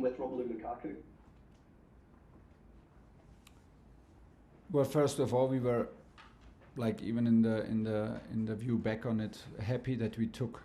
with Romelu Lukaku? Well, first of all, we were, like, even in the view back on it, happy that we took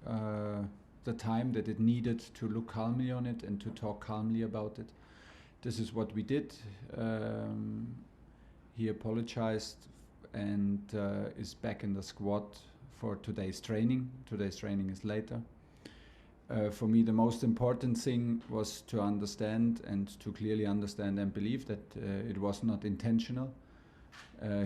the time that it needed to look calmly on it and to talk calmly about it. This is what we did. He apologized and is back in the squad for today's training. Today's training is later. For me, the most important thing was to understand and to clearly understand and believe that it was not intentional.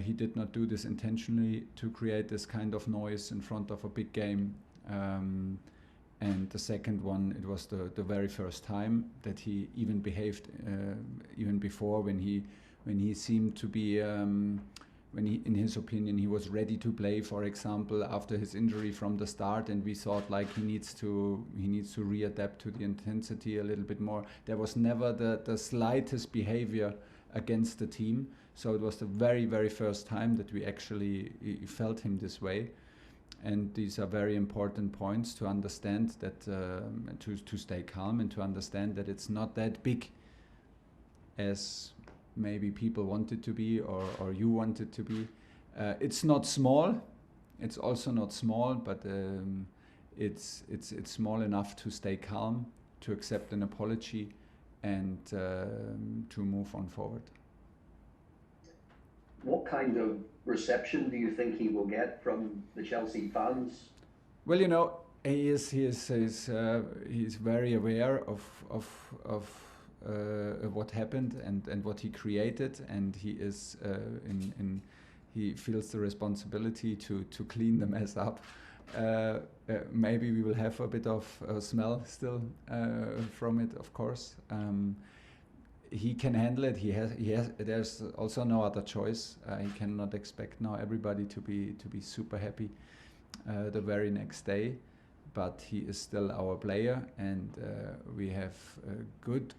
He did not do this intentionally to create this kind of noise in front of a big game. And the second one, it was the very first time that he even behaved, even before when he seemed to be, when he, in his opinion, he was ready to play, for example, after his injury from the start, and we thought like he needs to readapt to the intensity a little bit more. There was never the slightest behavior against the team, so it was the very, very first time that we actually felt him this way. And these are very important points to understand that, to stay calm and to understand that it's not that big as maybe people want it to be or you want it to be. It's not small, it's also not small, but it's small enough to stay calm, to accept an apology and to move on forward. What kind of reception do you think he will get from the Chelsea fans? Well, you know, he's very aware of what happened and what he created, and he is he feels the responsibility to clean the mess up. Maybe we will have a bit of smell still from it, of course. He can handle it. He has. There's also no other choice. He cannot expect now everybody to be super happy the very next day, but he is still our player, and we have good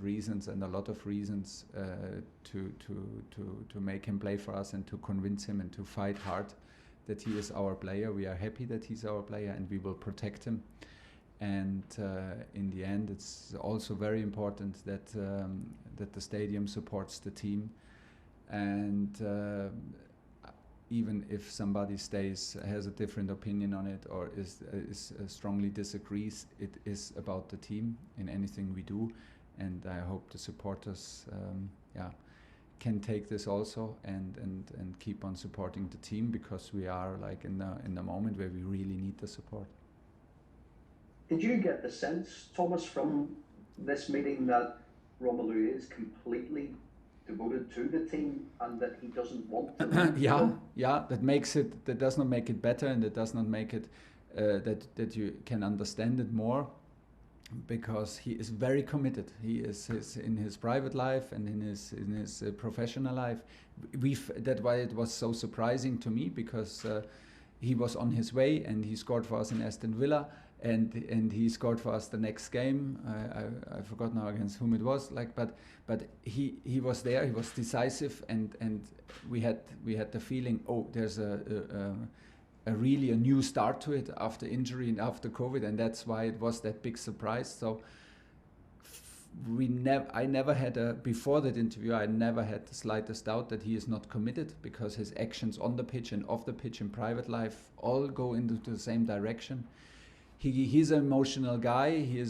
reasons and a lot of reasons to make him play for us and to convince him and to fight hard that he is our player. We are happy that he's our player, and we will protect him. And in the end, it's also very important that the stadium supports the team, and even if somebody has a different opinion on it or is strongly disagrees, it is about the team in anything we do, and I hope the supporters can take this also and keep on supporting the team, because we are like in the moment where we really need the support. Did you get the sense, Thomas, from this meeting that Romelu is completely devoted to the team and that he doesn't want to? Yeah. That does not make it better, and it does not make it that you can understand it more, because he is very committed. He is in his private life and in his professional life. That's why it was so surprising to me, because he was on his way and he scored for us in Aston Villa. And he scored for us the next game. I forgot now against whom it was. But he was there. He was decisive, and we had the feeling, there's a really a new start to it after injury and after COVID, and that's why it was that big surprise. So I never had before that interview, I never had the slightest doubt that he is not committed, because his actions on the pitch and off the pitch in private life all go into the same direction. He's an emotional guy. He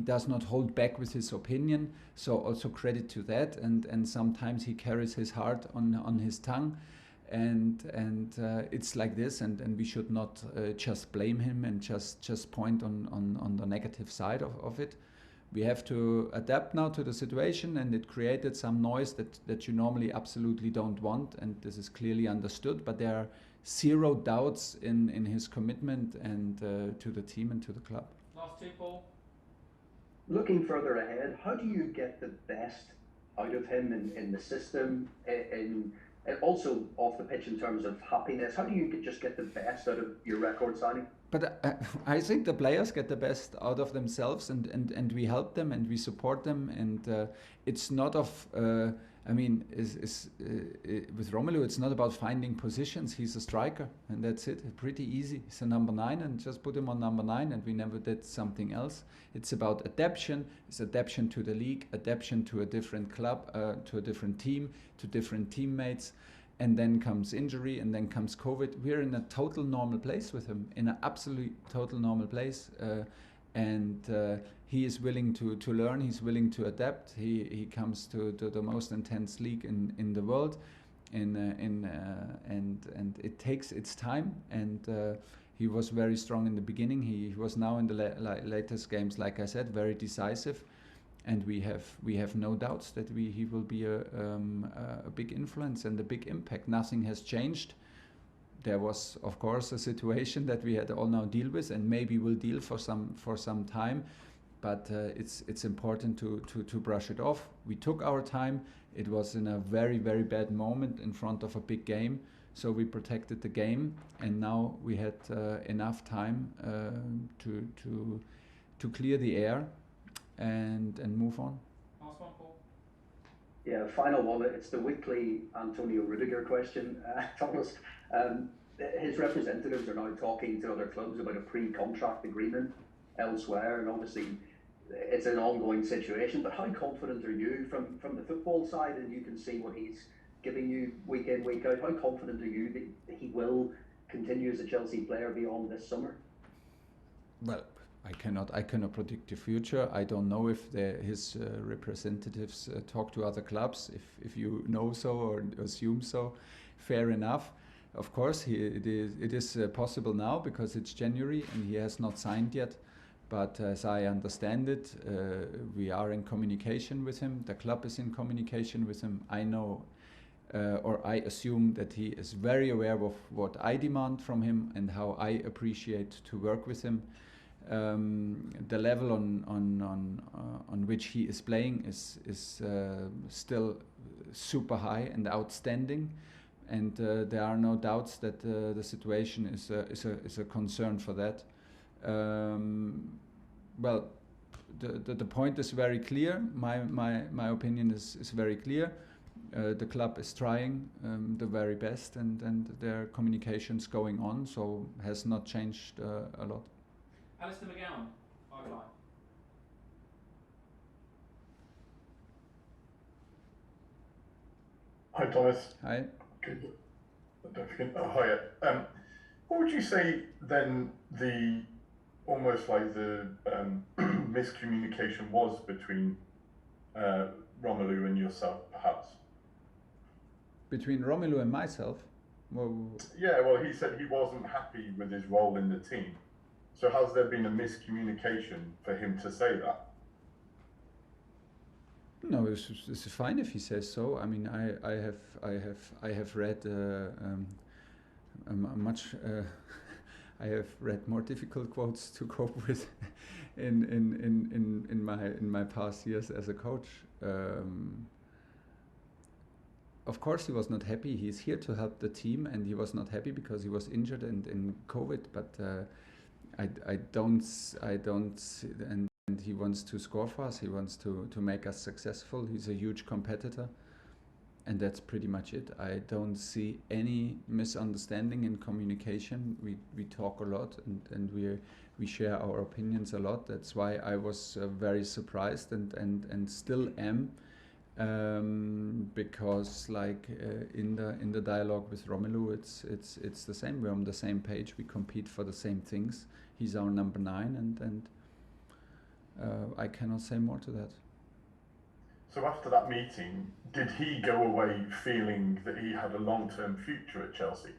does not hold back with his opinion. So also credit to that. And sometimes he carries his heart on his tongue, and it's like this. And we should not just blame him and just point on the negative side of it. We have to adapt now to the situation, and it created some noise that you normally absolutely don't want, and this is clearly understood. But there are zero doubts in his commitment and to the team and to the club. Last two, Paul. Looking further ahead, how do you get the best out of him in the system, and also off the pitch in terms of happiness? How do you just get the best out of your record signing? But I think the players get the best out of themselves, and we help them and we support them, and it's not of I mean, with Romelu, it's not about finding positions. He's a striker, and that's it. Pretty easy. He's a number 9, and just put him on number 9, and we never did something else. It's about adaptation. It's adaptation to the league, adaptation to a different club, to a different team, to different teammates. And then comes injury, and then comes COVID. We're in a total normal place with him, in an absolute total normal place. And he is willing to learn. He's willing to adapt. He comes to the most intense league in the world, and it takes its time. And he was very strong in the beginning. He was now in the latest games, like I said, very decisive. And we have no doubts that he will be a big influence and a big impact. Nothing has changed. There was, of course, a situation that we had all now deal with, and maybe will deal for some time. But it's important to brush it off. We took our time. It was in a very, very bad moment in front of a big game, so we protected the game, and now we had enough time to clear the air and move on. Last one, Paul. Yeah, final one. It's the weekly Antonio Rudiger question, Thomas. His representatives are now talking to other clubs about a pre-contract agreement elsewhere, and obviously it's an ongoing situation. But how confident are you from the football side, and you can see what he's giving you week in, week out? How confident are you that he will continue as a Chelsea player beyond this summer? Well, I cannot predict the future. I don't know if his representatives talk to other clubs. If you know so or assume so, fair enough. Of course, it is possible now because it's January and he has not signed yet. But as I understand it, we are in communication with him. The club is in communication with him. I know, or I assume that he is very aware of what I demand from him and how I appreciate to work with him. The level on which he is playing is still super high and outstanding, and there are no doubts that the situation is a concern for that. Well, the point is very clear. My opinion is very clear. The club is trying the very best, and their communication's going on, so has not changed a lot. Alistair McGowan, bye-bye. Hi, Thomas. Hi. Good. Don't forget. Oh, hi. What would you say then almost like the miscommunication was between Romelu and yourself, perhaps? Between Romelu and myself? Well, yeah, well, he said he wasn't happy with his role in the team. So has there been a miscommunication for him to say that? no, it's fine if he says so. I mean, I have read much. I have read more difficult quotes to cope with in my past years as a coach. Of course, he was not happy. He's here to help the team, and he was not happy because he was injured and in COVID. But I don't, and he wants to score for us. He wants to make us successful. He's a huge competitor, and that's pretty much it. I don't see any misunderstanding in communication. We talk a lot, and we share our opinions a lot. That's why I was very surprised and still am, because like in the dialogue with Romelu, it's the same. We're on the same page. We compete for the same things. He's our number 9, and I cannot say more to that. So after that meeting, did he go away feeling that he had a long-term future at Chelsea?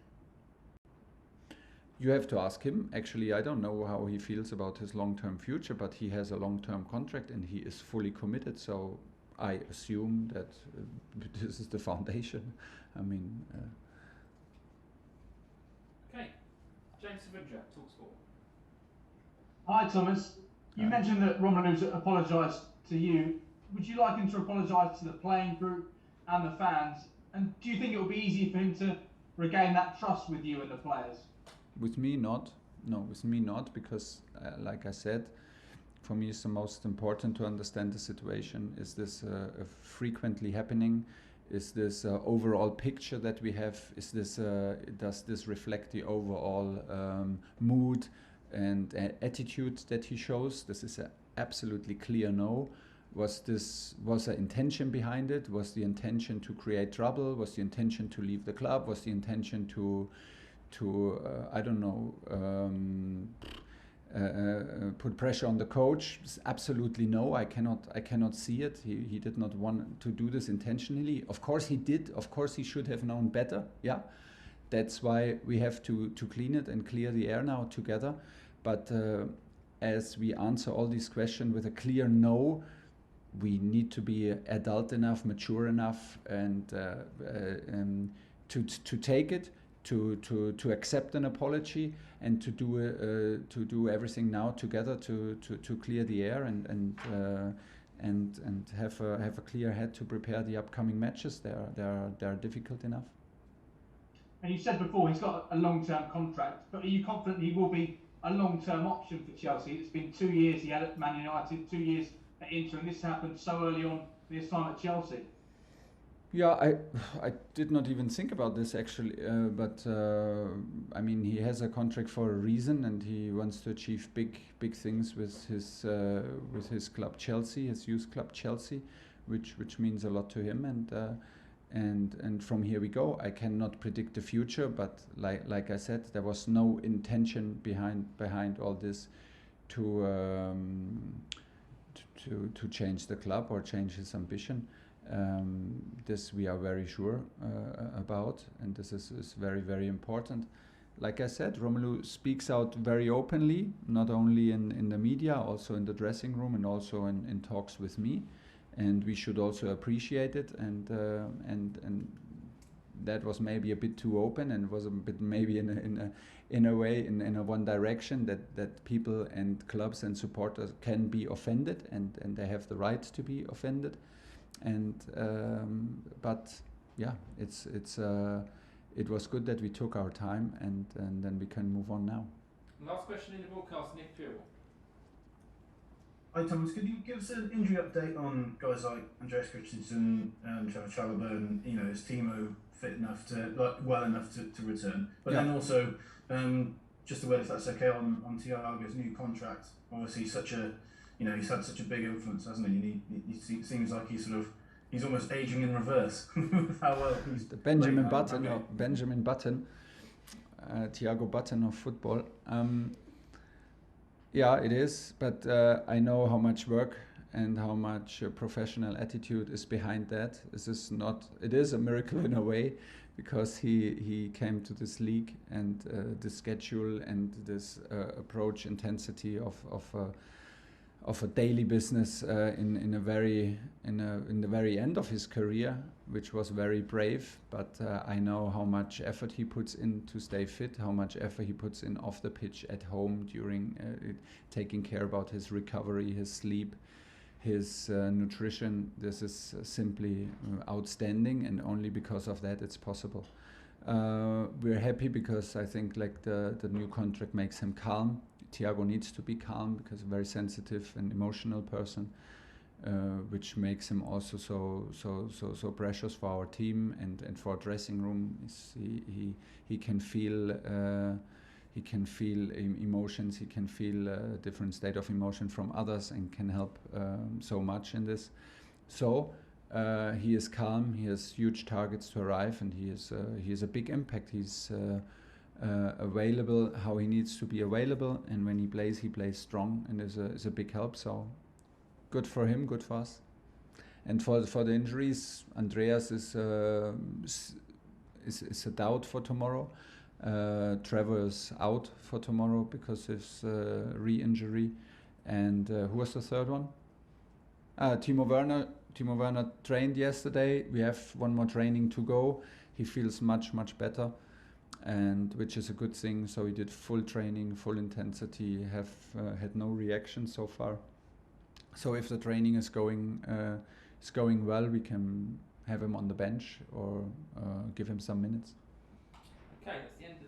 You have to ask him. Actually, I don't know how he feels about his long-term future, but he has a long-term contract and he is fully committed. So I assume that this is the foundation. I mean... Okay. James Savudra, TalkSport. Hi, Thomas. You Hi. mentioned that Romelu's apologised to you. Would you like him to apologise to the playing group and the fans? And do you think it will be easy for him to regain that trust with you and the players? With me, not. No, with me, not, because, like I said, for me, it's the most important to understand the situation. Is this frequently happening? Is this overall picture that we have? Is this does this reflect the overall mood and attitude that he shows? This is an absolutely clear no. Was there intention behind it? Was the intention to create trouble? Was the intention to leave the club? Was the intention to I don't know, put pressure on the coach? Absolutely no. I cannot see it. He did not want to do this intentionally. Of course he did. Of course he should have known better. Yeah, that's why we have to clean it and clear the air now together. But as we answer all these questions with a clear no, we need to be adult enough, mature enough, and to take it, to accept an apology, and to do everything now together to clear the air and have a clear head to prepare the upcoming matches. They are difficult enough. And you said before he's got a long-term contract, but are you confident he will be a long-term option for Chelsea? It's been 2 years he had at Man United, 2 years at Inter, and this happened so early on in his time at Chelsea. Yeah, I did not even think about this actually, but I mean he has a contract for a reason, and he wants to achieve big things with his club Chelsea, his youth club Chelsea, which means a lot to him, and from here we go. I cannot predict the future, but like I said, there was no intention behind all this to change the club or change his ambition. This we are very sure about, and this is very, very important. Like I said, Romelu speaks out very openly, not only in the media, also in the dressing room, and also in talks with me, and we should also appreciate it. And that was maybe a bit too open, and was a bit maybe in a way in a one direction that people and clubs and supporters can be offended, and they have the right to be offended. And but yeah, it was good that we took our time, and then we can move on now. Last question in the broadcast, Nick Pure. Hi Thomas, could you give us an injury update on guys like Andreas Christensen and Trevor Chalobah? You know, is Timo fit enough well enough to return? But yeah. Then also, just a word if that's okay on Thiago's new contract. Obviously, he's had such a big influence, hasn't he? And he seems like he's almost aging in reverse with how well he's. The Benjamin Button, Thiago Button of football. Yeah, it is, but I know how much work and how much professional attitude is behind that. It is a miracle in a way, because he came to this league, and the schedule and this approach intensity of a daily business in the very end of his career, which was very brave. But I know how much effort he puts in to stay fit, how much effort he puts in off the pitch, at home, during taking care about his recovery, his sleep, his nutrition. This is simply outstanding, and only because of that it's possible. We're happy because I think the new contract makes him calm. Thiago needs to be calm because a very sensitive and emotional person, which makes him also so precious for our team and for our dressing room. He can feel emotions. He can feel a different state of emotion from others, and can help so much in this. So he is calm. He has huge targets to arrive, and he is a big impact. He's available how he needs to be available, and when he plays strong, and is a big help. So good for him, good for us. And for the injuries, Andreas is a doubt for tomorrow. Trevor is out for tomorrow because of his re-injury. And who was the third one? Timo Werner. Timo Werner trained yesterday. We have one more training to go. He feels much better, and which is a good thing. So he did full training, full intensity, had no reaction so far. So if the training is going well, we can have him on the bench or give him some minutes. Okay, that's the end of